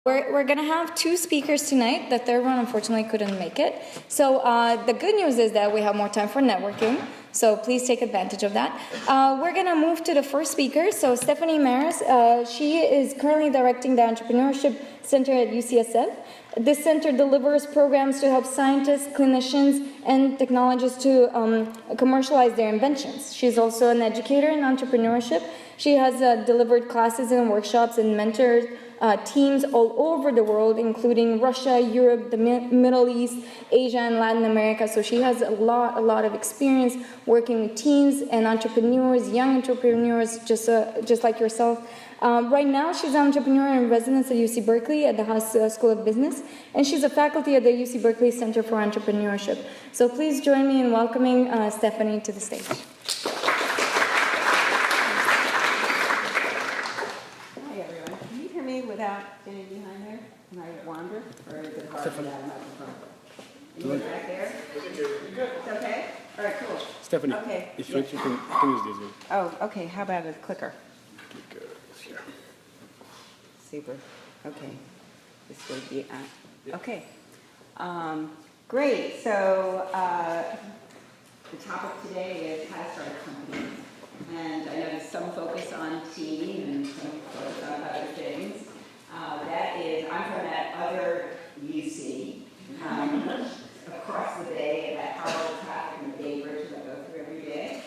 We're going to have two speakers tonight. The third one, unfortunately, couldn't make it. So the good news is that we have more time for networking. So please take advantage of that. We're going to move to the first speaker. So Stephanie Marrus, she is currently directing the Entrepreneurship Center at UCSF. This center delivers programs to help scientists, clinicians, and technologists to commercialize their inventions. She's also an educator in entrepreneurship. She has delivered classes and workshops and mentored teams all over the world, including Russia, Europe, the Middle East, Asia, and Latin America. So she has a lot of experience working with teens and entrepreneurs, young entrepreneurs, just like yourself. Right now, she's an entrepreneur in residence at UC Berkeley at the Haas School of Business, and she's a faculty at the UC Berkeley Center for Entrepreneurship. So please join me in welcoming Stephanie to the stage. Without getting behind there, can I wander, or is it hard to have a microphone? You back there? It's okay? All right, cool. Stephanie, okay. If you can use this one. Oh, okay. How about a clicker? Clicker here. Super. Okay. This would be okay. Great. So the topic today is how to start a company. And I know there's some focus on team and some focus on other things. That is, I'm from that other UC across the bay, that horrible traffic in the Bay Bridge that I go through every day.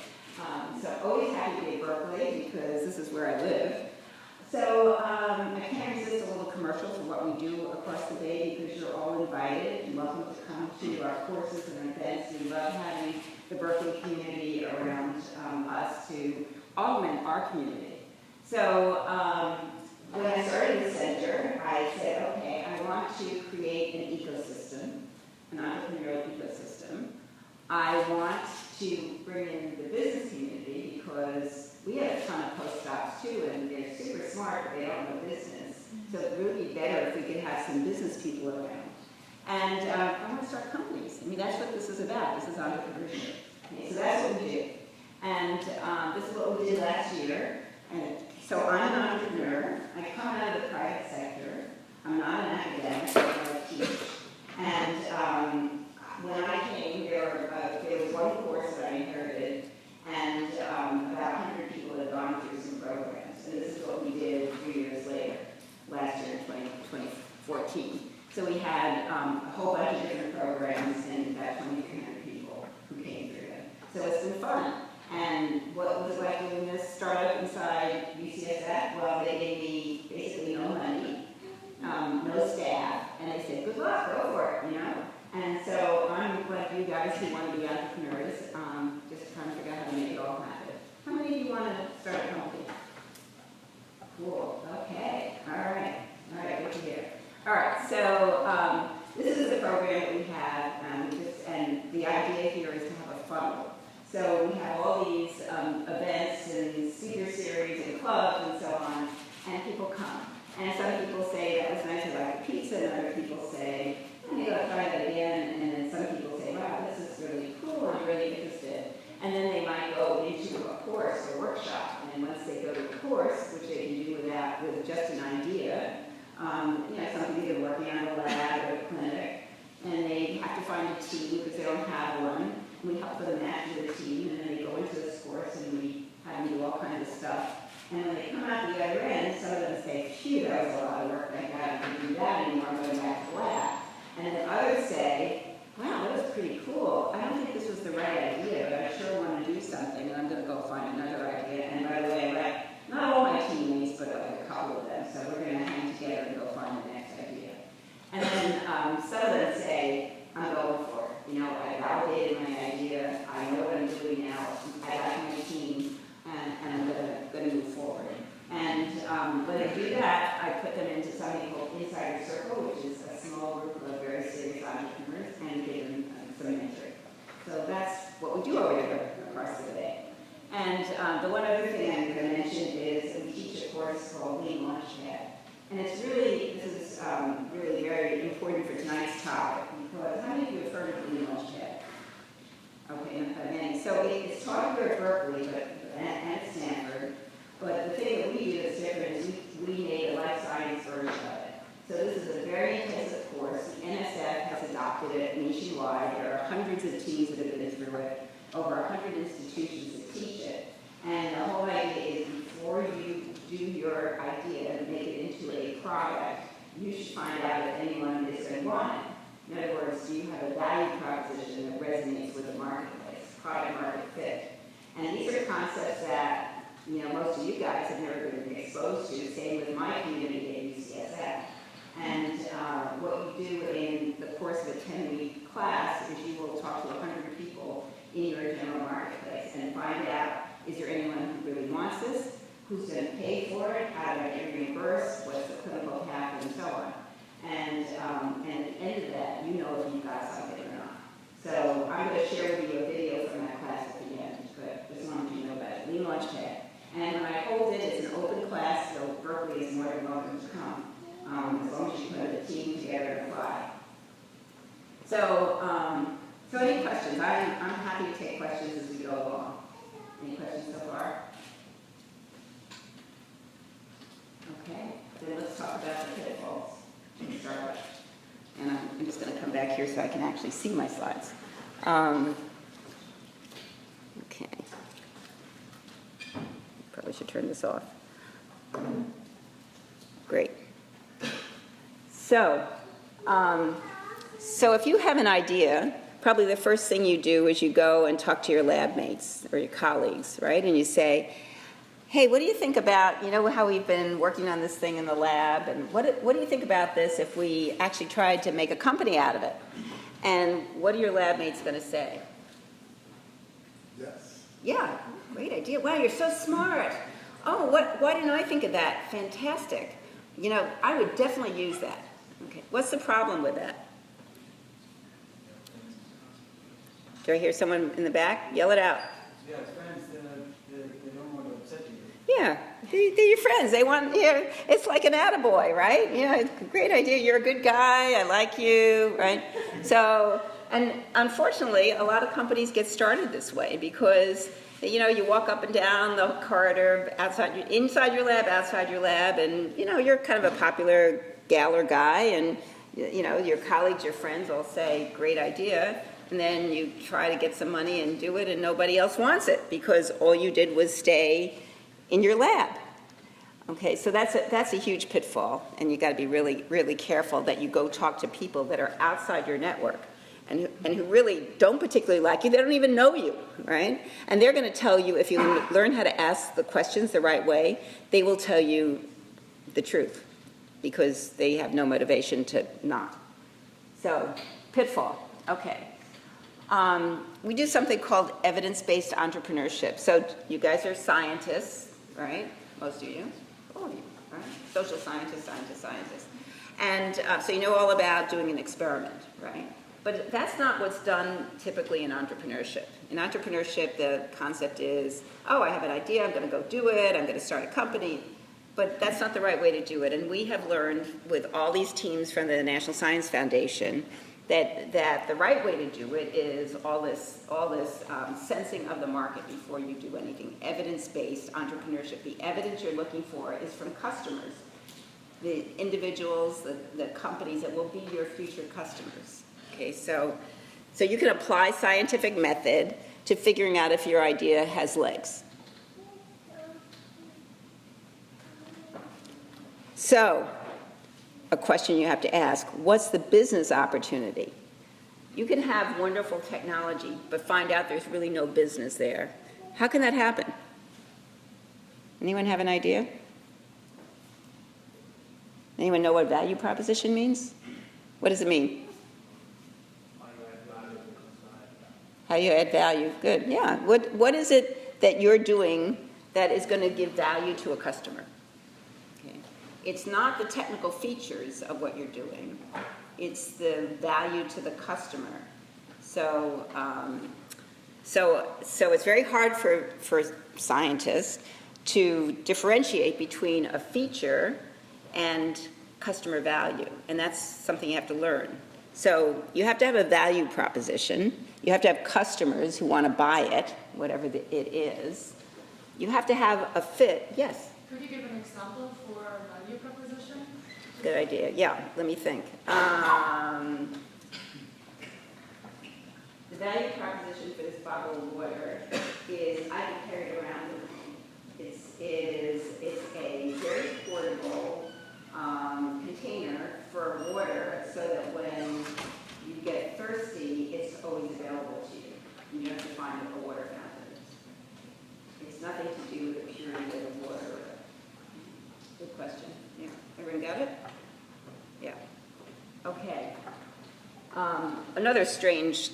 So always happy to be at Berkeley because this is where I live. So I can't resist a little commercial for what we do across the bay because you're all invited. You're welcome to come to our courses and events. We love having the Berkeley community around us to augment our community. So when I started the center, I said, okay, I want to create an ecosystem, an entrepreneurial ecosystem. I want to bring in the business community because we have a ton of postdocs too, and they're super smart, but they don't know business. So it would be better if we could have some business people around. And I want to start companies. I mean, that's what this is about. This is entrepreneurship. Okay, so that's what we do. And this is what we did last year. And so I'm an entrepreneur. I come out of the private sector. I'm not an academic, so I teach. And when I came, there was one course that I inherited, and about 100 people had gone through some programs. And this is what we did 3 years later, last year in 2014. So we had a whole bunch of different programs and about 2,300 people who came through them. So it's been fun. And what was it like doing this startup inside UCSF? Well, they gave me basically no money, no staff, and they said, good luck, go for it, you know? And so I'm like you guys who want to be entrepreneurs, just trying to figure out how to make it all happen. How many of you want to start a company? Cool, okay, all right, good to hear. All right, so this is the program that we have, and the idea here is to have a funnel. So we have all these events and speaker series and clubs and so on, and people come. And some people say, that was nice, I like the pizza, and other people say, I need to try that again, and then some people say, wow, this is really cool, I'm really interested. And then they might go into a course or workshop, and once they go to a course, which they can do with just an idea, something they're working on in a lab or a clinic, and they have to find a team because they don't have one. We help them match with a team, and then they go into this course, and we have them do all kinds of stuff. And when they come out the other end, some of them say, phew, that was a lot of work, thank God I can't do that anymore, I'm going back to the lab. And then others say, wow, that was pretty cool. I don't think this was the right idea, but I sure want to do something, and I'm going to go find another idea. And by the way, not all my teammates, but like a couple of them, so we're going to hang together and go find the next idea. And then some of them say, I'm going for it. You know, I validated my idea, I know what I'm doing now, I like my team, and I'm going to move forward. And when they do that, I put them into something called Insider Circle, which is a small group of very serious entrepreneurs, and give them some mentoring. So that's what we do over here across the bay. And the one other thing I'm going to mention is we teach a course called Lean Launchpad. And it's really, this is really very important for tonight's topic, because how many of you have heard of Lean Launchpad? Okay, not many. So it's taught here at Berkeley and at Stanford. But the thing that we do that's different is we made a life science version of it. So this adopted it nationwide. There are hundreds of teams that have been through it, over 100 institutions that teach it. And the whole idea is before you do your idea and make it into a product, you should find out if anyone is going to want it. In other words, do you have a value proposition that resonates with the marketplace, product market fit? And these are concepts that, most of you guys have never been exposed to, same with my community at UCSF. And what we do in the course of a 10-week class is you will talk to 100 people in your general marketplace and find out, is there anyone who really wants this? Who's going to pay for it? How do I get reimbursed? What's the clinical path? And so on. And at the end of that, you know if you've got something or not. So I'm going to share with you a video from that class at the end, but just wanted you to know about it. Lean Launchpad. And when I hold it, it's an open class, so Berkeley is more than welcome to come, as long as you put a team together and fly. So, so any questions? I'm happy to take questions as we go along. Any questions so far? Okay, then let's talk about the pitfalls. Start with. And I'm just going to come back here so I can actually see my slides. Okay. Probably should turn this off. Great. So if you have an idea, probably the first thing you do is you go and talk to your lab mates or your colleagues, right? And you say, hey, what do you think about, how we've been working on this thing in the lab, and what do you think about this if we actually tried to make a company out of it? And what are your lab mates going to say? Yes. Yeah, great idea. Wow, you're so smart. Oh, why didn't I think of that? Fantastic. I would definitely use that. Okay, what's the problem with that? Do I hear someone in the back? Yell it out. Yeah, friends, they don't want to upset you. Yeah, they're your friends. They want, it's like an attaboy, right? It's a great idea. You're a good guy. I like you, right? So, and unfortunately, a lot of companies get started this way because, you walk up and down the corridor, inside your lab, outside your lab, and, you're kind of a popular gal or guy, and, your colleagues, your friends all say, great idea. And then you try to get some money and do it, and nobody else wants it because all you did was stay in your lab. Okay, so that's a huge pitfall, and you got to be really, really careful that you go talk to people that are outside your network and who really don't particularly like you. They don't even know you, right? And they're going to tell you, if you learn how to ask the questions the right way, they will tell you the truth because they have no motivation to not. So, pitfall. Okay. We do something called evidence-based entrepreneurship. So you guys are scientists, right? Most of you. All of you, right? Social scientists. And so you know all about doing an experiment, right? But that's not what's done typically in entrepreneurship. In entrepreneurship, the concept is, I have an idea, I'm going to go do it, I'm going to start a company. But that's not the right way to do it. And we have learned with all these teams from the National Science Foundation that the right way to do it is all this sensing of the market before you do anything. Evidence-based entrepreneurship. The evidence you're looking for is from customers, the individuals, the companies that will be your future customers. Okay, so you can apply scientific method to figuring out if your idea has legs. So, a question you have to ask, what's the business opportunity? You can have wonderful technology, but find out there's really no business there. How can that happen? Anyone have an idea? Anyone know what value proposition means? What does it mean? How you add value. Good, yeah. What is it that you're doing that is going to give value to a customer? It's not the technical features of what you're doing. It's the value to the customer. So it's very hard for scientists to differentiate between a feature and customer value. And that's something you have to learn. So you have to have a value proposition. You have to have customers who want to buy it, whatever it is. You have to have a fit. Yes? Could you give an example for a value proposition? Good idea. Yeah, let me think. value proposition for this bottle of water is I can carry it around with me. It's a very portable container for water so that when you get thirsty, it's always available to you. You don't have to find a water fountain. It's nothing to do with the purity of the water. Good question. Yeah. Everyone got it? Yeah. Okay. Another strange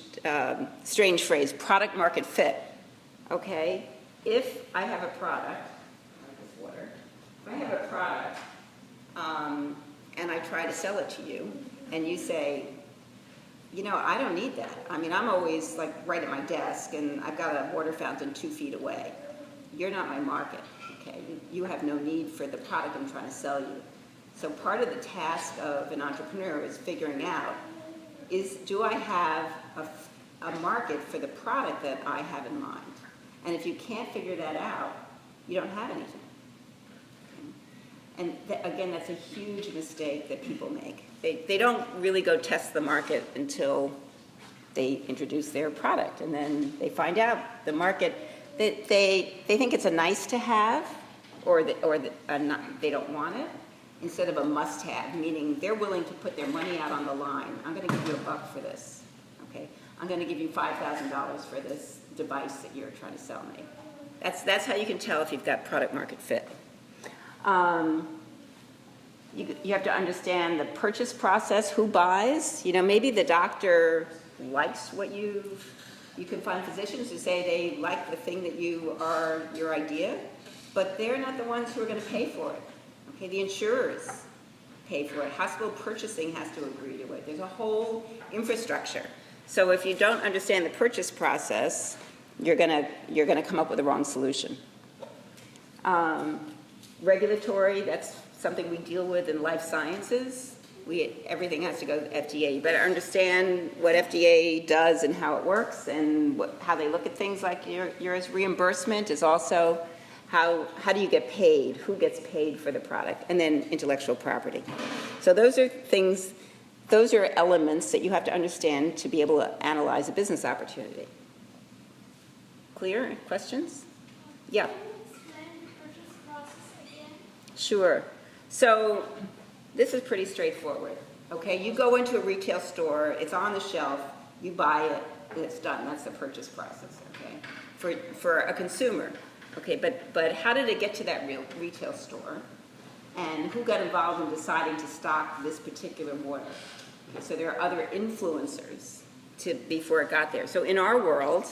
phrase, product market fit. Okay. If I have a product, like this water, if I have a product and I try to sell it to you, and you say, you know, I don't need that. I mean, I'm always like right at my desk, and I've got a water fountain 2 feet away. You're not my market, okay? You have no need for the product I'm trying to sell you. So part of the task of an entrepreneur is figuring out, do I have a market for the product that I have in mind? And if you can't figure that out, you don't have anything. And again, that's a huge mistake that people make. They don't really go test the market until they introduce their product, and then they find out the market, they think it's a nice to have, or they don't want it, instead of a must have, meaning they're willing to put their money out on the line. I'm going to give you $1 for this, okay? I'm going to give you $5,000 for this device that you're trying to sell me. That's how you can tell if you've got product market fit. You have to understand the purchase process, who buys. You know, maybe the doctor likes what you can find physicians who say they like the thing that your idea, but they're not the ones who are going to pay for it. Okay, the insurers pay for it. Hospital purchasing has to agree to it. There's a whole infrastructure. So if you don't understand the purchase process, you're gonna come up with the wrong solution. Regulatory, that's something we deal with in life sciences. Everything has to go to FDA. You better understand what FDA does and how it works, and how they look at things like yours. Reimbursement is also how do you get paid? Who gets paid for the product? And then intellectual property. So those are elements that you have to understand to be able to analyze a business opportunity. Clear? Questions? Yeah. Can you explain the purchase process again? Sure. So this is pretty straightforward. Okay, you go into a retail store, it's on the shelf, you buy it, and it's done. That's the purchase process. Okay, for a consumer. Okay, but how did it get to that real retail store? And who got involved in deciding to stock this particular water? Okay, so there are other influencers before it got there. So in our world,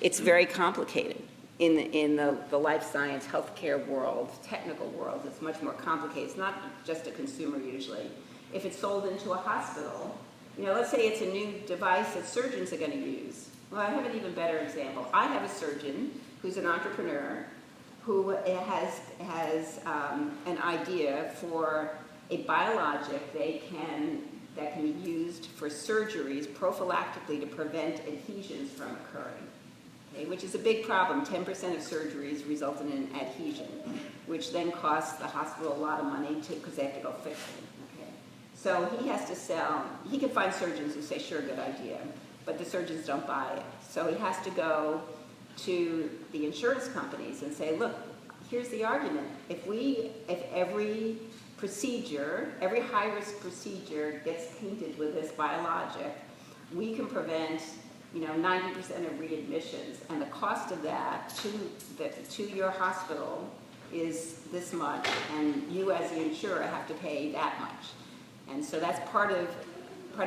it's very complicated. In the life science, healthcare world, technical world, it's much more complicated. It's not just a consumer usually. If it's sold into a hospital, you know, let's say it's a new device that surgeons are going to use. Well, I have an even better example. I have a surgeon who's an entrepreneur who has an idea for a biologic that can be used for surgeries prophylactically to prevent adhesions from occurring. Okay, which is a big problem. 10% of surgeries result in an adhesion, which then costs the hospital a lot of money because they have to go fix it. Okay. So he has to sell. He can find surgeons who say, sure, good idea, but the surgeons don't buy it. So he has to go to the insurance companies and say, look, here's the argument. If every procedure, every high-risk procedure gets painted with this biologic, we can prevent 90% of readmissions, and the cost of that to your hospital is this much, and you as the insurer have to pay that much. And so that's part of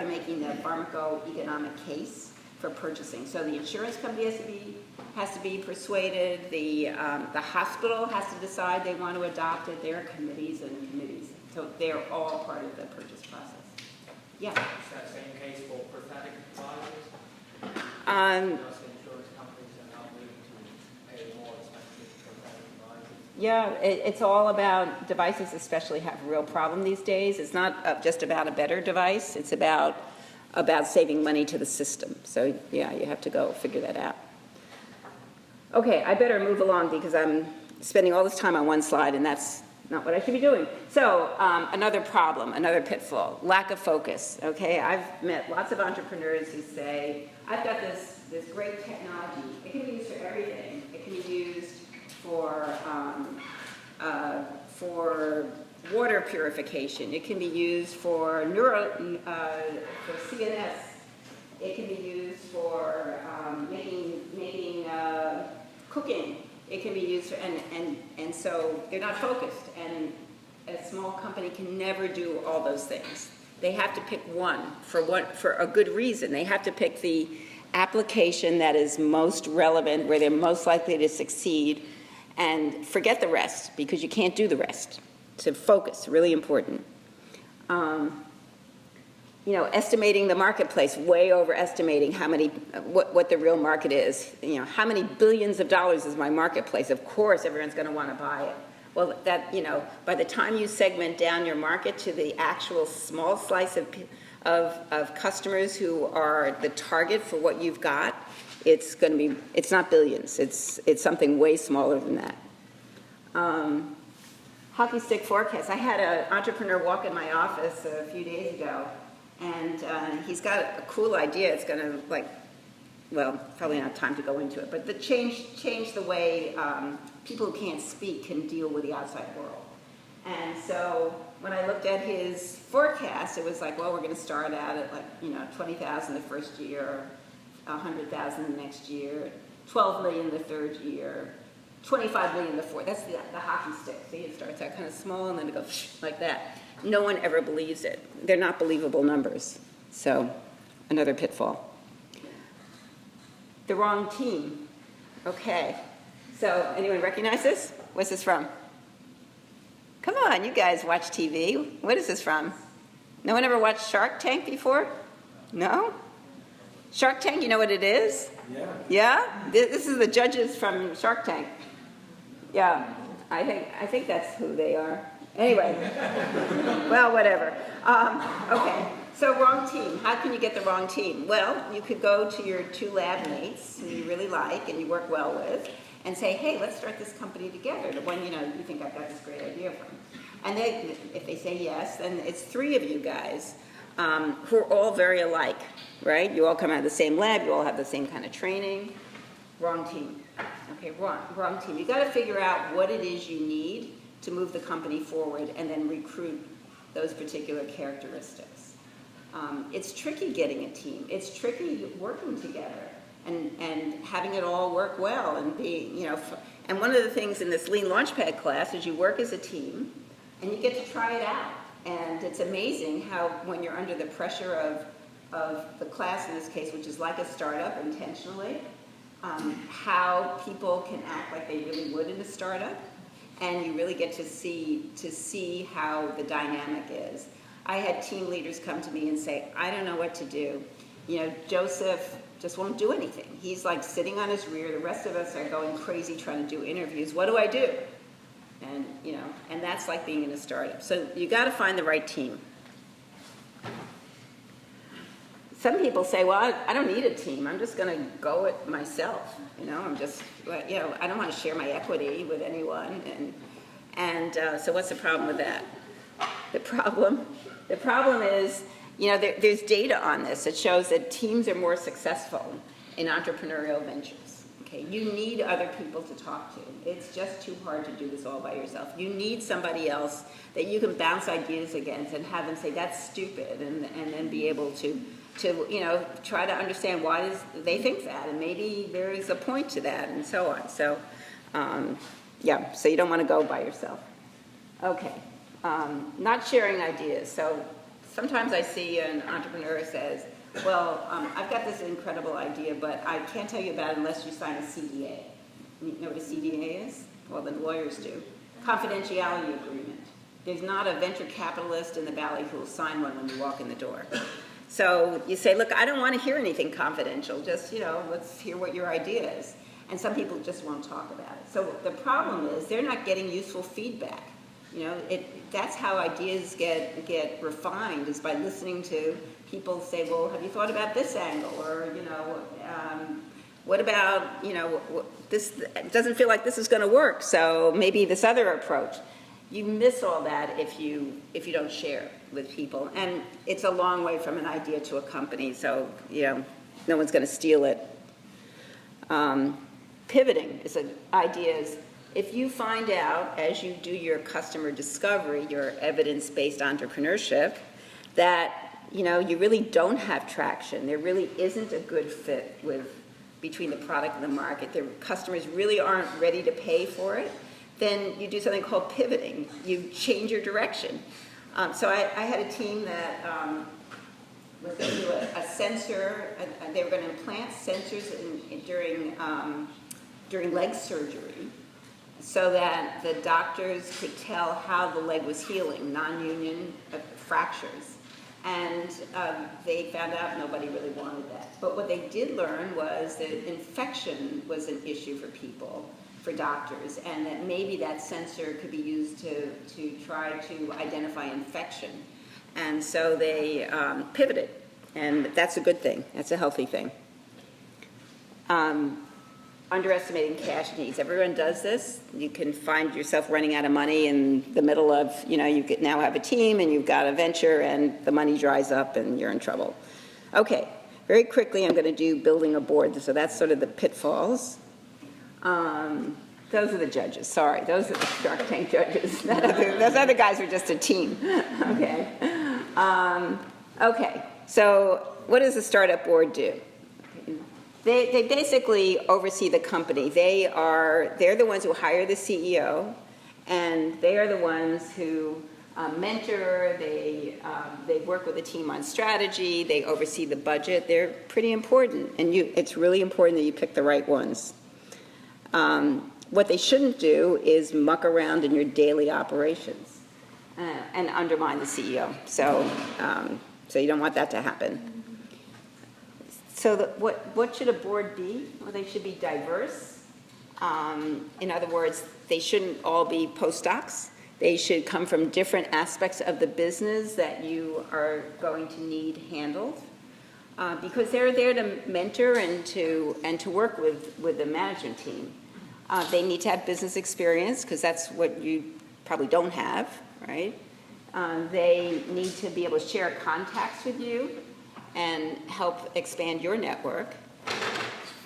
making the pharmacoeconomic case for purchasing. So the insurance company has to be persuaded. The hospital has to decide they want to adopt it. There are committees and committees, so they're all part of the purchase process. Yeah. Is that same case for prosthetic devices? Um, Insurance companies are not willing to pay more expensive prosthetic devices. Yeah, it's all about devices, especially have a real problem these days. It's not just about a better device. It's about saving money to the system. So yeah, you have to go figure that out. Okay, I better move along because I'm spending all this time on one slide, and that's not what I should be doing. So another problem, another pitfall, lack of focus. Okay, I've met lots of entrepreneurs who say, I've got this this great technology. It can be used for everything. It can be used for water purification. It can be used for for CNS. It can be used for making cooking. It can be used for, and so they're not focused. And a small company can never do all those things. They have to pick one for a good reason. They have to pick the application that is most relevant, where they're most likely to succeed, and forget the rest, because you can't do the rest. So focus, really important. Estimating the marketplace, way overestimating what the real market is. How many billions of dollars is my marketplace? Of course, everyone's going to want to buy it. Well, by the time you segment down your market to the actual small slice of customers who are the target for what you've got, it's not billions. It's something way smaller than that. Hockey stick forecast. I had an entrepreneur walk in my office a few days ago, and he's got a cool idea. It's going to probably not time to go into it, but change the way people who can't speak can deal with the outside world. And so when I looked at his forecast, it was like, well, we're going to start out at $20,000 the first year, $100,000 the next year, $12 million the third year, $25 million the fourth. That's the hockey stick. See, it starts out kind of small and then it goes like that. No one ever believes it. They're not believable numbers. So another pitfall. The wrong team. Okay. So anyone recognize this? What's this from? Come on, you guys watch TV. What is this from? No one ever watched Shark Tank before? No? Shark Tank, you know what it is? Yeah. Yeah? This is the judges from Shark Tank. Yeah, I think that's who they are. Anyway, well, whatever. Okay, so wrong team. How can you get the wrong team? Well, you could go to your two lab mates who you really like and you work well with and say, hey, let's start this company together, the one you think I've got this great idea from. And if they say yes, then it's three of you guys who are all very alike, right? You all come out of the same lab, you all have the same kind of training. Wrong team. Okay, wrong team. You got to figure out what it is you need to move the company forward and then recruit those particular characteristics. It's tricky getting a team. It's tricky working together and having it all work well and be, and one of the things in this Lean Launchpad class is you work as a team and you get to try it out. And it's amazing how when you're under the pressure of the class in this case, which is like a startup intentionally, how people can act like they really would in a startup, and you really get to see how the dynamic is. I had team leaders come to me and say, I don't know what to do. Joseph just won't do anything. He's like sitting on his rear. The rest of us are going crazy trying to do interviews. What do I do? And, and that's like being in a startup. So you got to find the right team. Some people say, well, I don't need a team. I'm just going to go it myself. I'm just, I don't want to share my equity with anyone. And so what's the problem with that? The problem is, there's data on this that shows that teams are more successful in entrepreneurial ventures. Okay, you need other people to talk to. It's just too hard to do this all by yourself. You need somebody else that you can bounce ideas against and have them say, that's stupid, and then be able to try to understand why they think that, and maybe there is a point to that, and so on. So, so you don't want to go by yourself. Okay, not sharing ideas. So sometimes I see an entrepreneur who says, well, I've got this incredible idea, but I can't tell you about it unless you sign a CDA. You know what a CDA is? Well, the lawyers do. Confidentiality agreement. There's not a venture capitalist in the Valley who will sign one when you walk in the door. So you say, look, I don't want to hear anything confidential. Just, let's hear what your idea is. And some people just won't talk about it. So the problem is they're not getting useful feedback. That's how ideas get refined, is by listening to people say, well, have you thought about this angle? Or, what about, this it doesn't feel like this is going to work, so maybe this other approach. You miss all that if you don't share with people. And it's a long way from an idea to a company, so, no one's going to steal it Pivoting is an idea is if you find out as you do your customer discovery, your evidence-based entrepreneurship, that you really don't have traction. There really isn't a good fit between the product and the market. The customers really aren't ready to pay for it. Then you do something called pivoting. You change your direction. So I had a team that was going to do a sensor. They were going to implant sensors during leg surgery, so that the doctors could tell how the leg was healing, non-union fractures. And they found out nobody really wanted that. But what they did learn was that infection was an issue for people, for doctors, and that maybe that sensor could be used to try to identify infection. And so they pivoted, and that's a good thing. That's a healthy thing. Underestimating cash needs. Everyone does this. You can find yourself running out of money in the middle of, you could now have a team and you've got a venture and the money dries up and you're in trouble. Okay, very quickly I'm going to do building a board. So that's sort of the pitfalls. Those are the judges, sorry. Those are the Shark Tank judges. Those other guys are just a team. Okay. Okay, so what does the startup board do? They basically oversee the company. They're the ones who hire the CEO, and they are the ones who mentor. They work with the team on strategy. They oversee the budget. They're pretty important, and it's really important that you pick the right ones. What they shouldn't do is muck around in your daily operations and undermine the CEO. So you don't want that to happen. So what should a board be? Well, they should be diverse. In other words, they shouldn't all be postdocs. They should come from different aspects of the business that you are going to need handled, because they're there to mentor and to work with the management team. They need to have business experience, because that's what you probably don't have, right? They need to be able to share contacts with you and help expand your network.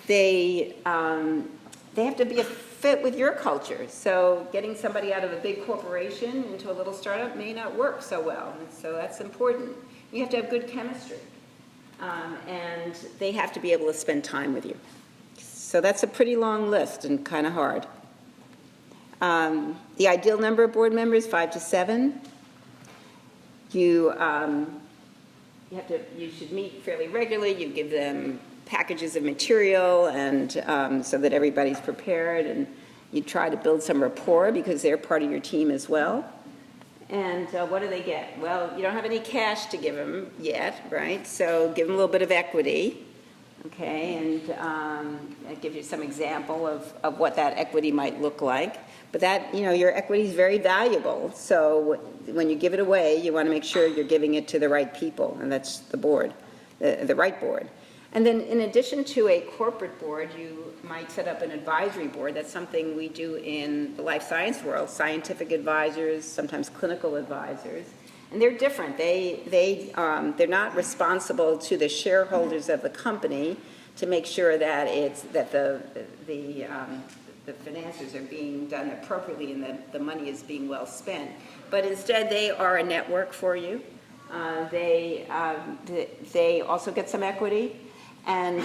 They have to be a fit with your culture. So getting somebody out of a big corporation into a little startup may not work so well. And so that's important. You have to have good chemistry. And they have to be able to spend time with you. So that's a pretty long list and kind of hard. The ideal number of board members, 5 to 7. You should meet fairly regularly. You give them packages of material, and so that everybody's prepared, and you try to build some rapport because they're part of your team as well. And what do they get? Well, you don't have any cash to give them yet, right? So give them a little bit of equity, okay? And I give you some example of what that equity might look like. But that, your equity is very valuable. So when you give it away, you want to make sure you're giving it to the right people, and that's the board, the right board. And then in addition to a corporate board, you might set up an advisory board. That's something we do in the life science world, scientific advisors, sometimes clinical advisors. And they're different. They're not responsible to the shareholders of the company to make sure that the finances are being done appropriately and that the money is being well spent. But instead, they are a network for you. They also get some equity. And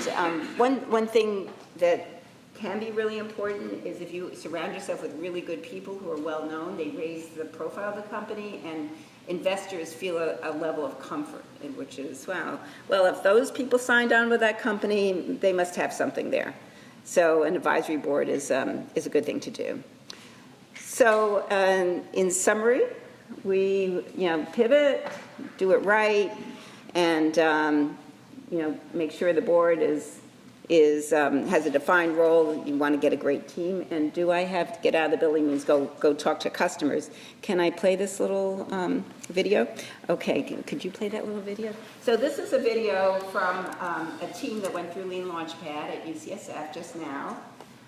one thing that can be really important is if you surround yourself with really good people who are well known, they raise the profile of the company, and investors feel a level of comfort, which is, well, if those people signed on with that company, they must have something there. So an advisory board is a good thing to do. So in summary, we pivot, do it right, and make sure the board has a defined role. You want to get a great team. And do I have to get out of the building means go talk to customers. Can I play this little video? Okay, could you play that little video? So this is a video from a team that went through Lean Launchpad at UCSF just now.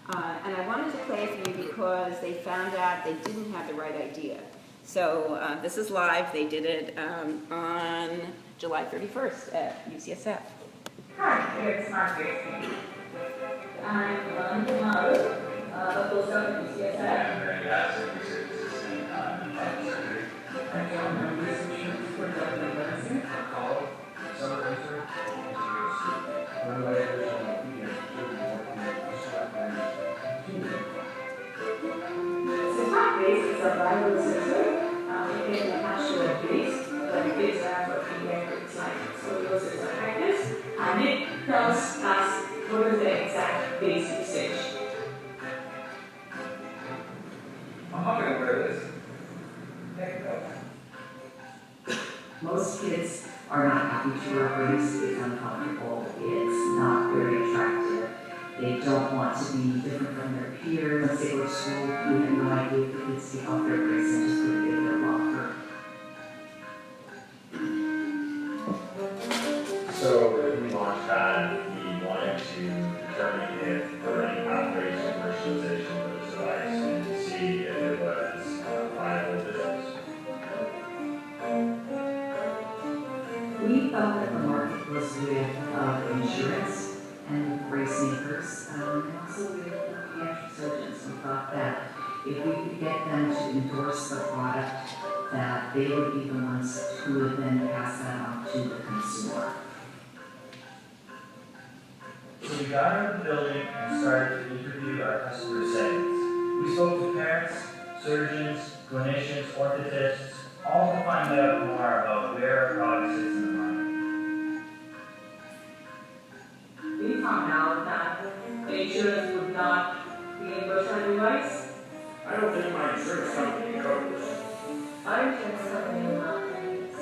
And I wanted to play it for you because they found out they didn't have the right idea. So this is live. They did it on July 31st at UCSF. Hi, it's Margaret. I'm Stephanie Marrus, a postdoc at UCSF. I'm very passive research assistant at surgery. I'm researcher for medicine. College, summer research, So plant-based is a viral sensor. It is a natural base, but it is for pediatric science. So it goes into practice, and it tells us what is the exact base usage. I'm not gonna wear this. Most kids are not happy to wear braces. It's uncomfortable. It's not very attractive. They don't want to be different from their peers. Once they go to school, we have no idea if the kids take off their braces and just put it in their locker. So when we launched that, we wanted to determine if there were any pathways to commercialization of this device and see if it was viable business. We thought that the market was with insurance and brace makers, and also with pediatric surgeons. We thought that if we could get them to endorse the product, that they would be the ones who would then pass that on to the consumer. So we got out of the building and started to interview our customer segments. We spoke to parents, surgeons, clinicians, orthotists, all to find out more about where our product sits in the market. We found out that the insurance would not reimburse our device. I don't think my insurance company covers. Our insurance company will not pay us.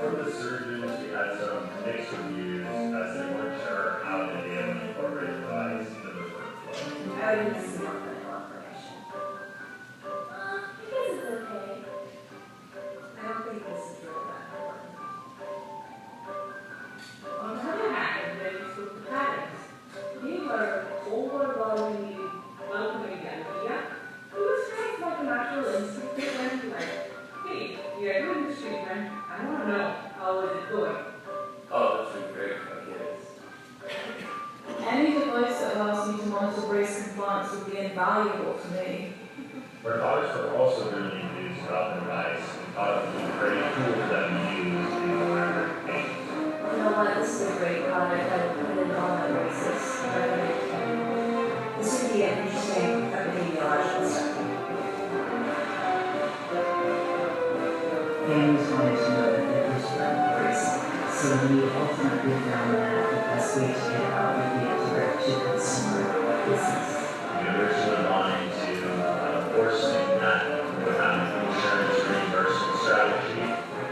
From the surgeons, we had some mixed reviews as they weren't sure how to be able to incorporate the device into the workflow. I would need some more clinical information. I guess it's okay. I don't think this is really that important. On the other hand, when you spoke to parents, they were overwhelmingly welcoming the idea. It was kind of like a natural instinct to them, like, hey, we are doing this treatment, I want to know how is it going. Oh, that's been great for my kids. Any device that allows me to monitor brace compliance would be invaluable to me. Our products were also really used about the device and thought it was a great tool for them to use in the learner patients. You know what, this is a great product, I would put it on my braces. This would be an interesting epidemiological study. Families wanted to know that there was a brace. So we ultimately found that the best way to get it out would be a direct-to-consumer business. We originally wanted to force that with an insurance reimbursement strategy,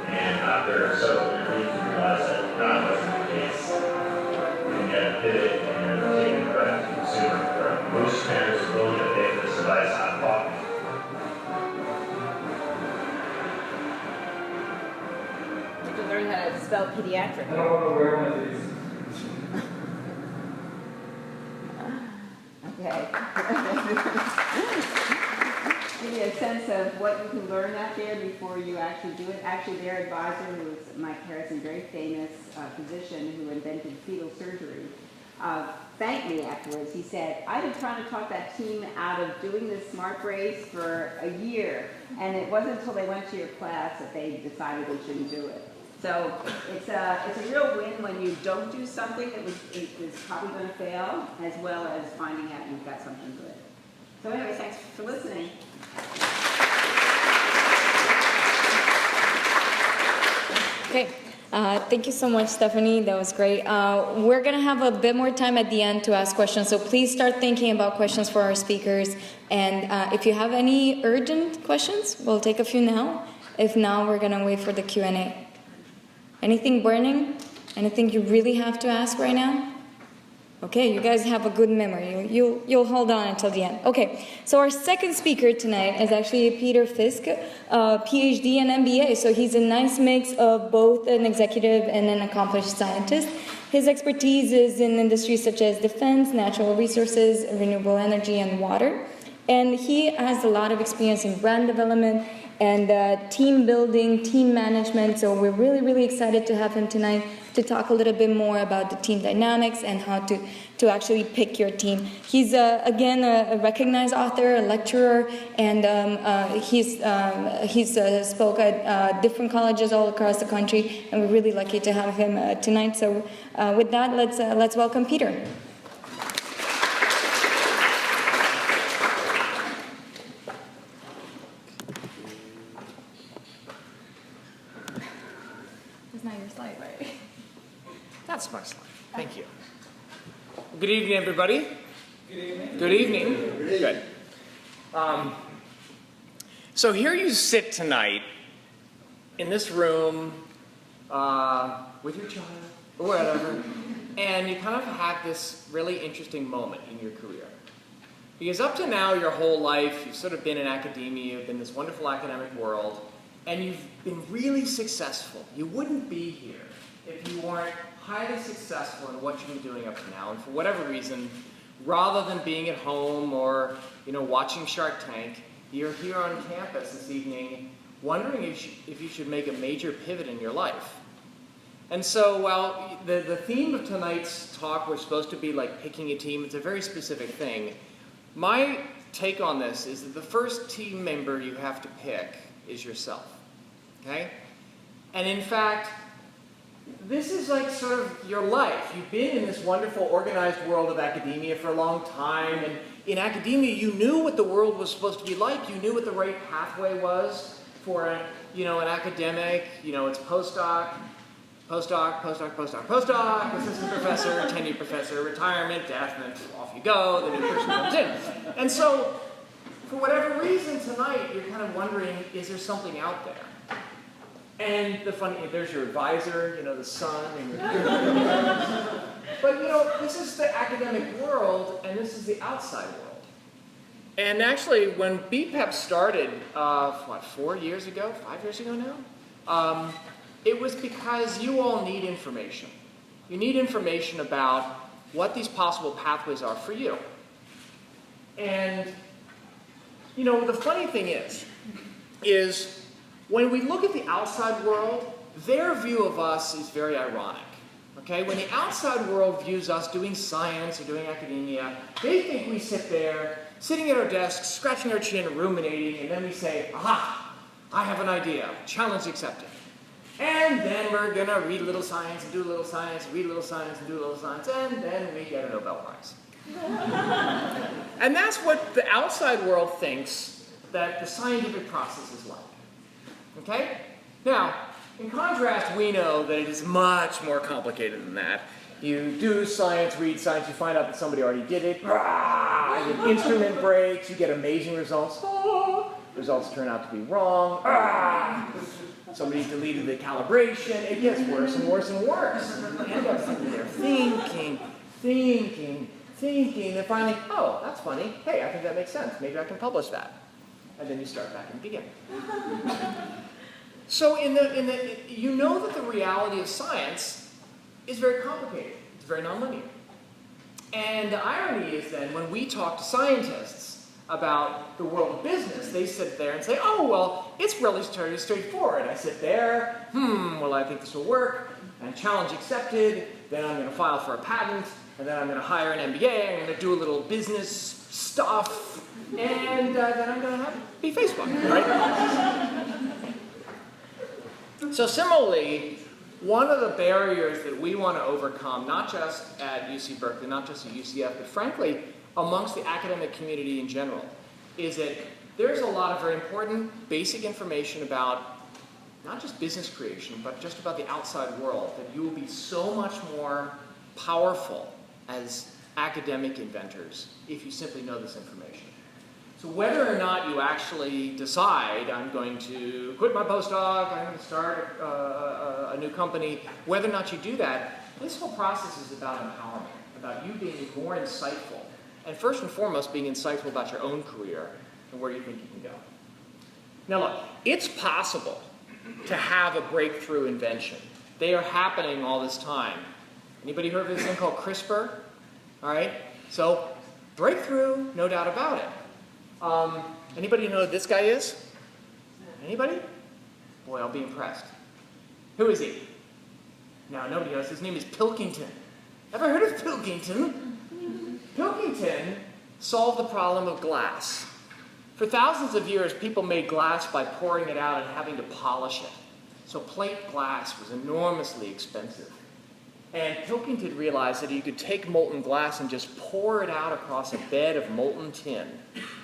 and after several interviews, we realized that that wasn't the case. We had to pivot and take it direct to consumer. Most parents are willing to pay for this device out of pocket. To learn how to spell pediatric. I don't want to wear one of these. Okay. Give you a sense of what you can learn out there before you actually do it. Actually, their advisor, who is Mike Harrison, very famous physician who invented fetal surgery, thanked me afterwards. He said, I've been trying to talk that team out of doing this smart brace for a year, and it wasn't until they went to your class that they decided they shouldn't do it. So it's a real win when you don't do something that is probably going to fail, as well as finding out you've got something good. So anyway, thanks for listening. Okay, thank you so much, Stephanie. That was great. We're going to have a bit more time at the end to ask questions, so please start thinking about questions for our speakers. And if you have any urgent questions, we'll take a few now. If not, we're going to wait for the Q&A. Anything burning? Anything you really have to ask right now? Okay, you guys have a good memory. You'll hold on until the end. Okay, so our second speaker tonight is actually Peter Fisked, PhD and MBA. So he's a nice mix of both an executive and an accomplished scientist. His expertise is in industries such as defense, natural resources, renewable energy, and water. And he has a lot of experience in brand development and team building, team management. So we're really, really excited to have him tonight to talk a little bit more about the team dynamics and how to actually pick your team. He's, again, a recognized author, a lecturer, and he's spoke at different colleges all across the country, and we're really lucky to have him tonight. So with that, let's welcome Peter. That's not your slide, right? That's my slide. Thank you. Good evening, everybody. Good evening. Good evening. Good. So here you sit tonight in this room with your child or whatever, and you kind of have this really interesting moment in your career. Because up to now, your whole life, you've sort of been in academia, you've been in this wonderful academic world, and you've been really successful. You wouldn't be here if you weren't highly successful in what you've been doing up to now. And for whatever reason, rather than being at home or watching Shark Tank, you're here on campus this evening wondering if you should make a major pivot in your life. And so while the theme of tonight's talk was supposed to be like picking a team, it's a very specific thing. My take on this is that the first team member you have to pick is yourself. Okay? And in fact, this is like sort of your life. You've been in this wonderful organized world of academia for a long time, and in academia you knew what the world was supposed to be like. You knew what the right pathway was for an academic. It's postdoc, assistant professor, tenured professor, retirement, death, and then off you go, the new person comes in. And so, for whatever reason tonight, you're kind of wondering, is there something out there? And there's your advisor, the sun. But this is the academic world, and this is the outside world. And actually, when BPEP started, 5 years ago now? It was because you all need information. You need information about what these possible pathways are for you. And, the funny thing is when we look at the outside world, their view of us is very ironic. Okay? When the outside world views us doing science or doing academia, they think we sit there, sitting at our desks, scratching our chin, ruminating, and then we say, aha, I have an idea, challenge accepted. And then we're going to read a little science and do a little science, read a little science and do a little science, and then we get a Nobel Prize. And that's what the outside world thinks that the scientific process is like. Okay? Now, in contrast, we know that it is much more complicated than that. You do science, read science, you find out that somebody already did it, and the instrument breaks, you get amazing results. Results turn out to be wrong. Somebody's deleted the calibration. It gets worse and worse and worse. You end up sitting there thinking, and finally, oh, that's funny. Hey, I think that makes sense. Maybe I can publish that. And then you start back and begin. So you know that the reality of science is very complicated. It's very nonlinear. And the irony is then when we talk to scientists about the world of business, they sit there and say, oh, well, it's relatively straightforward. I sit there, well, I think this will work, and challenge accepted, then I'm going to file for a patent, and then I'm going to hire an MBA, I'm going to do a little business stuff, and then I'm going to be Facebook, right? So similarly, one of the barriers that we want to overcome, not just at UC Berkeley, not just at UCF, but frankly, amongst the academic community in general, is that there's a lot of very important basic information about not just business creation, but just about the outside world, that you will be so much more powerful as academic inventors if you simply know this information. So whether or not you actually decide, I'm going to quit my postdoc, I'm going to start a new company, whether or not you do that, this whole process is about empowerment, about you being more insightful. And first and foremost, being insightful about your own career and where you think you can go. Now look, it's possible to have a breakthrough invention. They are happening all this time. Anybody heard of this thing called CRISPR? All right? So, breakthrough, no doubt about it. Anybody know who this guy is? Anybody? Boy, I'll be impressed. Who is he? Now, nobody knows. His name is Pilkington. Ever heard of Pilkington? Pilkington solved the problem of glass. For thousands of years, people made glass by pouring it out and having to polish it. So plate glass was enormously expensive. And Pilkington realized that you could take molten glass and just pour it out across a bed of molten tin.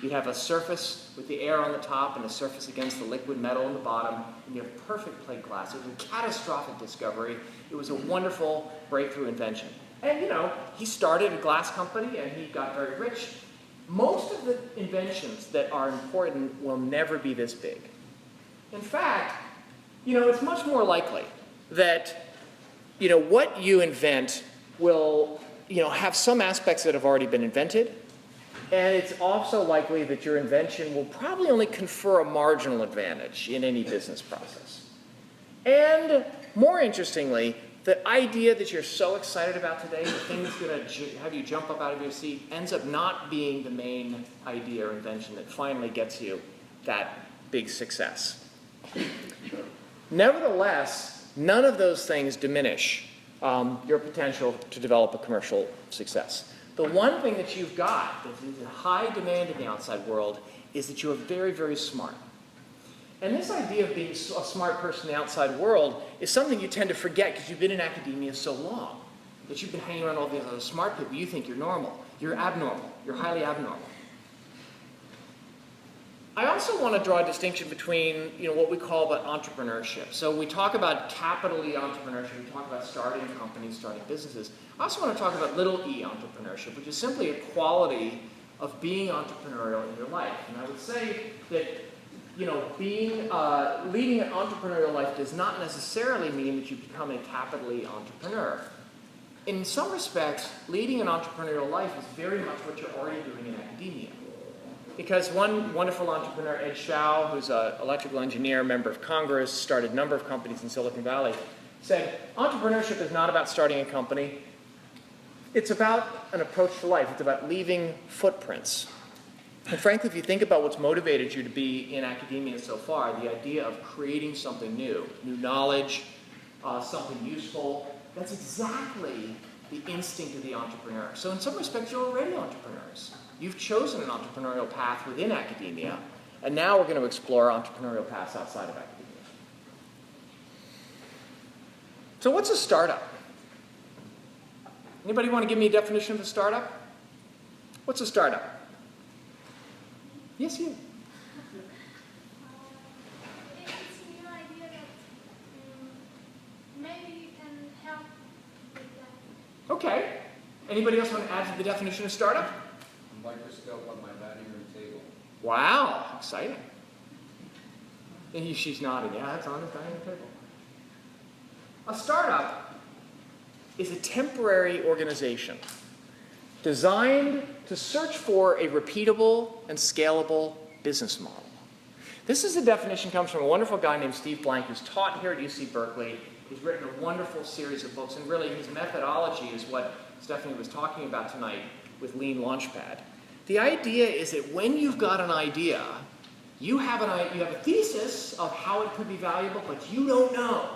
You'd have a surface with the air on the top and a surface against the liquid metal on the bottom, and you have perfect plate glass. It was a catastrophic discovery. It was a wonderful breakthrough invention. And, you know, he started a glass company and he got very rich. Most of the inventions that are important will never be this big. In fact, you know, it's much more likely that, you know, what you invent will, you know, have some aspects that have already been invented. And it's also likely that your invention will probably only confer a marginal advantage in any business process. And more interestingly, the idea that you're so excited about today, the thing that's going to have you jump up out of your seat, ends up not being the main idea or invention that finally gets you that big success. Nevertheless, none of those things diminish your potential to develop a commercial success. The one thing that you've got that is in high demand in the outside world is that you are very, very smart. And this idea of being a smart person in the outside world is something you tend to forget because you've been in academia so long, that you've been hanging around all these other smart people. You think you're normal. You're abnormal. You're highly abnormal. I also want to draw a distinction between, you know, what we call about entrepreneurship. So we talk about capital E entrepreneurship. We talk about starting companies, starting businesses. I also want to talk about little e entrepreneurship, which is simply a quality of being entrepreneurial in your life. And I would say that, you know, leading an entrepreneurial life does not necessarily mean that you become a capital E entrepreneur. In some respects, leading an entrepreneurial life is very much what you're already doing in academia. Because one wonderful entrepreneur, Ed Shao, who's an electrical engineer, member of Congress, started a number of companies in Silicon Valley, said, entrepreneurship is not about starting a company. It's about an approach to life. It's about leaving footprints. And frankly, if you think about what's motivated you to be in academia so far, the idea of creating something new knowledge, something useful, that's exactly the instinct of the entrepreneur. So in some respects, you're already entrepreneurs. You've chosen an entrepreneurial path within academia, and now we're going to explore entrepreneurial paths outside of academia. So what's a startup? Anybody want to give me a definition of a startup? What's a startup? Yes, you. It's a new idea that maybe you can help with that. Okay. Anybody else want to add to the definition of startup? A microscope on my dining room table. Wow, exciting. And she's nodding. Yeah, that's on the dining room table. A startup is a temporary organization designed to search for a repeatable and scalable business model. This is a definition that comes from a wonderful guy named Steve Blank, who's taught here at UC Berkeley. He's written a wonderful series of books, and really his methodology is what Stephanie was talking about tonight with Lean Launchpad. The idea is that when you've got an idea, you have a thesis of how it could be valuable, but you don't know.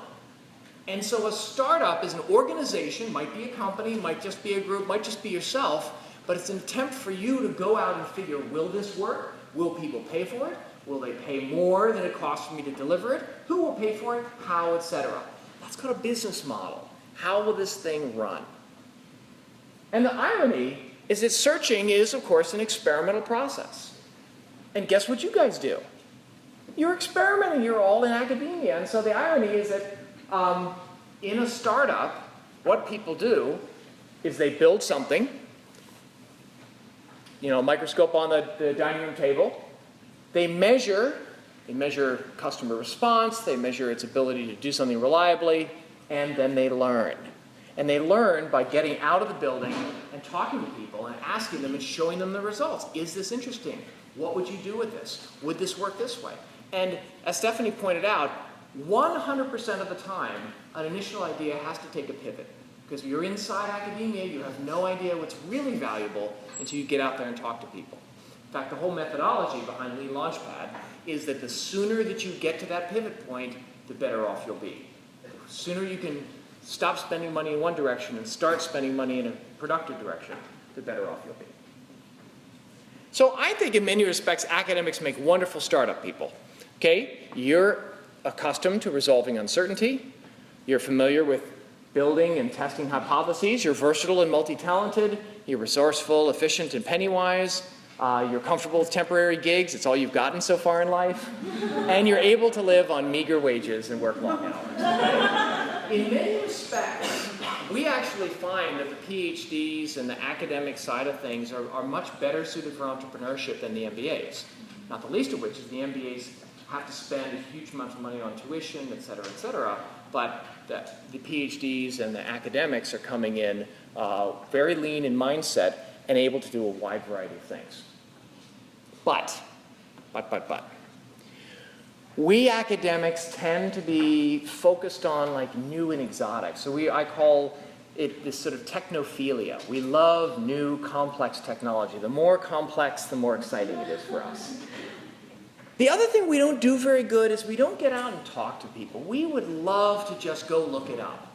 And so a startup is an organization, might be a company, might just be a group, might just be yourself, but it's an attempt for you to go out and figure, will this work? Will people pay for it? Will they pay more than it costs for me to deliver it? Who will pay for it? How, etc. That's called a business model. How will this thing run? And the irony is that searching is, of course, an experimental process. And guess what you guys do? You're experimenting. You're all in academia. And so the irony is that in a startup, what people do is they build something, you know, a microscope on the dining room table. They measure customer response, they measure its ability to do something reliably, and then they learn. And they learn by getting out of the building and talking to people and asking them and showing them the results. Is this interesting? What would you do with this? Would this work this way? And as Stephanie pointed out, 100% of the time, an initial idea has to take a pivot. Because if you're inside academia, you have no idea what's really valuable until you get out there and talk to people. In fact, the whole methodology behind Lean Launchpad is that the sooner that you get to that pivot point, the better off you'll be. The sooner you can stop spending money in one direction and start spending money in a productive direction, the better off you'll be. So I think in many respects, academics make wonderful startup people. Okay? You're accustomed to resolving uncertainty. You're familiar with building and testing hypotheses. You're versatile and multi-talented. You're resourceful, efficient, and penny-wise. You're comfortable with temporary gigs. It's all you've gotten so far in life. And you're able to live on meager wages and work long hours. In many respects, we actually find that the PhDs and the academic side of things are much better suited for entrepreneurship than the MBAs. Not the least of which is the MBAs have to spend a huge amount of money on tuition, et cetera, but the PhDs and the academics are coming in very lean in mindset and able to do a wide variety of things. But. We academics tend to be focused on like new and exotic. So I call it this sort of technophilia. We love new, complex technology. The more complex, the more exciting it is for us. The other thing we don't do very good is we don't get out and talk to people. We would love to just go look it up.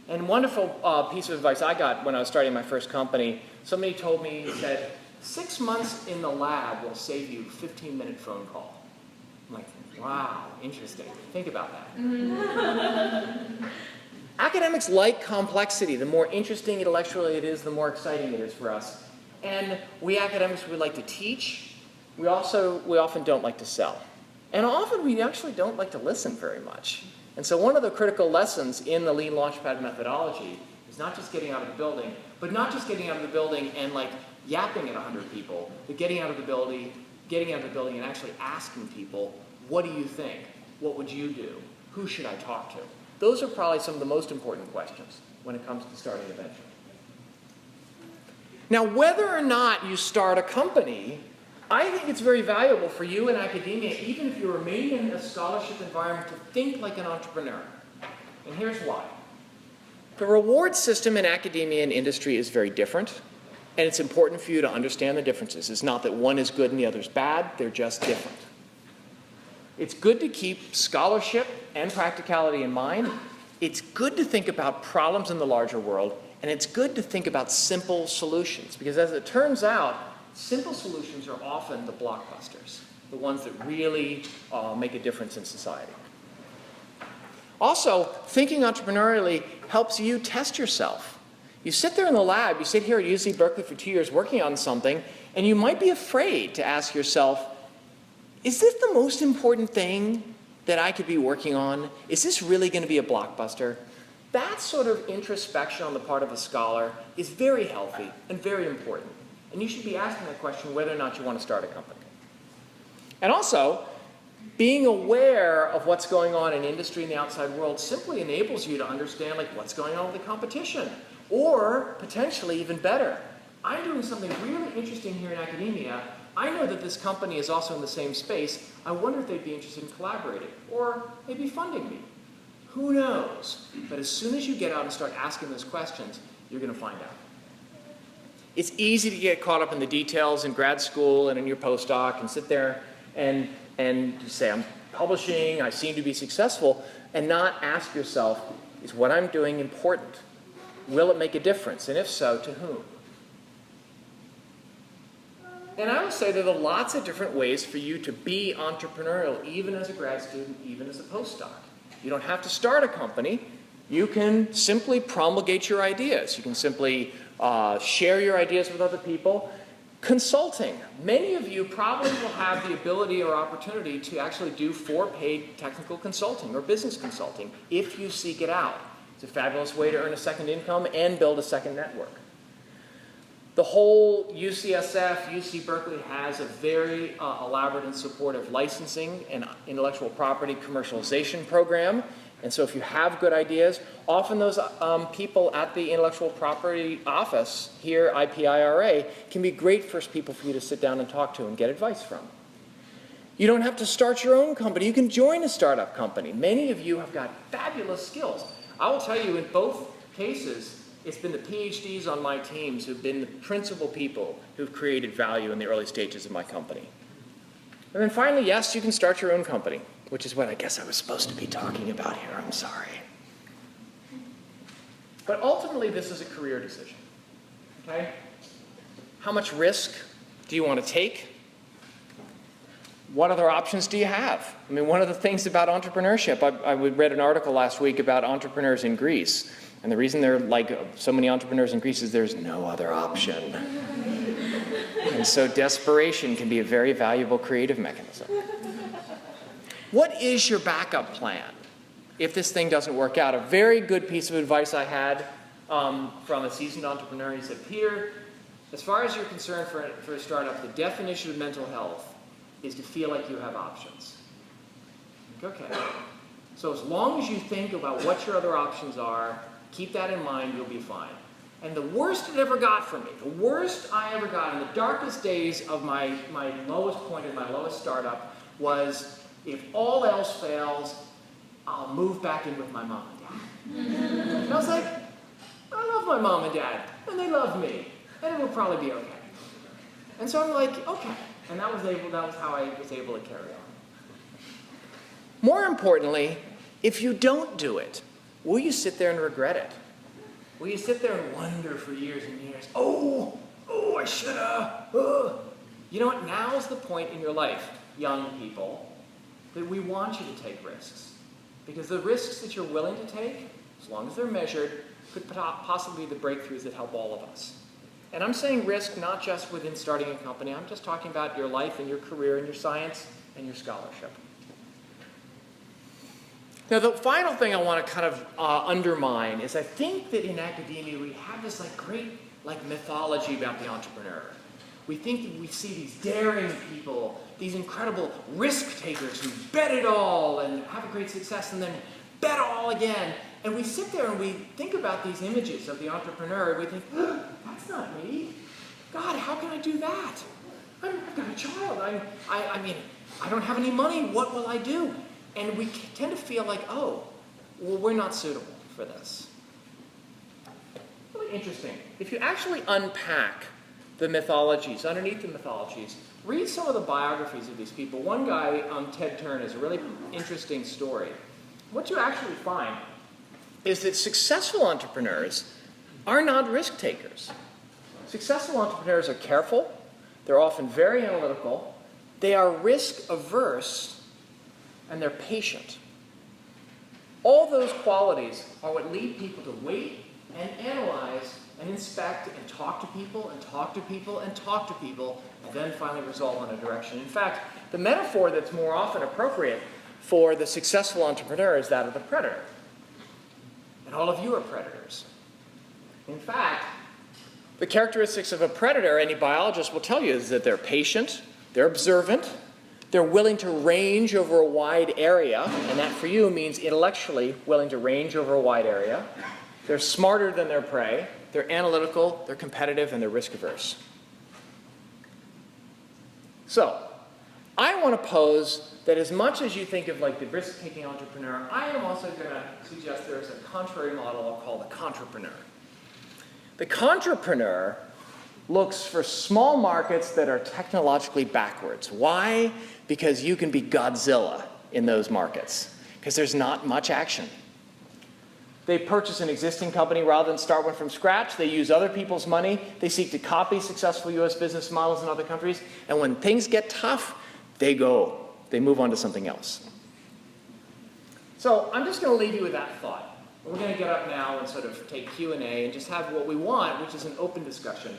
And a wonderful piece of advice I got when I was starting my first company, somebody told me, he said, 6 months in the lab will save you a 15-minute phone call. I'm like, wow, interesting. Think about that. Academics like complexity. The more interesting intellectually it is, the more exciting it is for us. And we academics, we like to teach. We often don't like to sell. And often we actually don't like to listen very much. And so one of the critical lessons in the Lean Launchpad methodology is not just getting out of the building, but not just getting out of the building and like yapping at 100 people, but getting out of the building and actually asking people, what do you think? What would you do? Who should I talk to? Those are probably some of the most important questions when it comes to starting a venture. Now, whether or not you start a company, I think it's very valuable for you in academia, even if you remain in a scholarship environment, to think like an entrepreneur. And here's why. The reward system in academia and industry is very different, and it's important for you to understand the differences. It's not that one is good and the other is bad, they're just different. It's good to keep scholarship and practicality in mind. It's good to think about problems in the larger world, and it's good to think about simple solutions, because as it turns out, simple solutions are often the blockbusters, the ones that really make a difference in society. Also, thinking entrepreneurially helps you test yourself. You sit there in the lab, you sit here at UC Berkeley for 2 years working on something, and you might be afraid to ask yourself, is this the most important thing that I could be working on? Is this really going to be a blockbuster? That sort of introspection on the part of a scholar is very healthy and very important. And you should be asking that question whether or not you want to start a company. And also, being aware of what's going on in industry and the outside world simply enables you to understand like what's going on with the competition. Or, potentially even better, I'm doing something really interesting here in academia. I know that this company is also in the same space. I wonder if they'd be interested in collaborating or maybe funding me. Who knows? But as soon as you get out and start asking those questions, you're going to find out. It's easy to get caught up in the details in grad school and in your postdoc and sit there and you say, I'm publishing, I seem to be successful, and not ask yourself, is what I'm doing important? Will it make a difference? And if so, to whom? And I would say there are lots of different ways for you to be entrepreneurial, even as a grad student, even as a postdoc. You don't have to start a company. You can simply promulgate your ideas. You can simply share your ideas with other people. Consulting. Many of you probably will have the ability or opportunity to actually do paid technical consulting or business consulting if you seek it out. It's a fabulous way to earn a second income and build a second network. The whole UCSF, UC Berkeley has a very elaborate and supportive licensing and intellectual property commercialization program. And so if you have good ideas, often those people at the intellectual property office here, IPIRA, can be great first people for you to sit down and talk to and get advice from. You don't have to start your own company. You can join a startup company. Many of you have got fabulous skills. I will tell you in both cases, it's been the PhDs on my teams who've been the principal people who've created value in the early stages of my company. And then finally, yes, you can start your own company, which is what I guess I was supposed to be talking about here. I'm sorry. But ultimately, this is a career decision. Okay? How much risk do you want to take? What other options do you have? I mean, one of the things about entrepreneurship, I read an article last week about entrepreneurs in Greece. And the reason there are like so many entrepreneurs in Greece is there's no other option. And so desperation can be a very valuable creative mechanism. What is your backup plan if this thing doesn't work out? A very good piece of advice I had from a seasoned entrepreneur. He said, Peter, as far as you're concerned for a startup, the definition of mental health is to feel like you have options. Okay. So as long as you think about what your other options are, keep that in mind, you'll be fine. And the worst it ever got for me, the worst I ever got in the darkest days of my lowest point in my lowest startup was, if all else fails, I'll move back in with my mom and dad. And I was like, I love my mom and dad, and they love me, and it will probably be okay. And so I'm like, okay. And that was how I was able to carry on. More importantly, if you don't do it, will you sit there and regret it? Will you sit there and wonder for years and years, oh, I should have. You know what? Now is the point in your life, young people, that we want you to take risks. Because the risks that you're willing to take, as long as they're measured, could possibly be the breakthroughs that help all of us. And I'm saying risk not just within starting a company. I'm just talking about your life and your career and your science and your scholarship. Now, the final thing I want to kind of undermine is I think that in academia we have this great mythology about the entrepreneur. We think that we see these daring people, these incredible risk takers who bet it all and have a great success and then bet all again. And we sit there and we think about these images of the entrepreneur and we think, that's not me. God, how can I do that? I've got a child. I mean, I don't have any money. What will I do? And we tend to feel like, oh, well, we're not suitable for this. Really interesting. If you actually unpack the mythologies, underneath the mythologies, read some of the biographies of these people. One guy, Ted Turner, is a really interesting story. What you actually find is that successful entrepreneurs are not risk takers. Successful entrepreneurs are careful. They're often very analytical. They are risk averse. And they're patient. All those qualities are what lead people to wait and analyze and inspect and talk to people and talk to people and talk to people and then finally resolve on a direction. In fact, the metaphor that's more often appropriate for the successful entrepreneur is that of the predator. And all of you are predators. In fact, the characteristics of a predator, any biologist will tell you, is that they're patient, they're observant, they're willing to range over a wide area, and that for you means intellectually willing to range over a wide area. They're smarter than their prey, they're analytical, they're competitive, and they're risk averse. So, I want to pose that as much as you think of the risk-taking entrepreneur, I am also going to suggest there's a contrary model I'll call the Contrapreneur. The Contrapreneur looks for small markets that are technologically backwards. Why? Because you can be Godzilla in those markets, because there's not much action. They purchase an existing company rather than start one from scratch. They use other people's money. They seek to copy successful US business models in other countries. And when things get tough, they move on to something else. So I'm just going to leave you with that thought. We're going to get up now and sort of take Q&A and just have what we want, which is an open discussion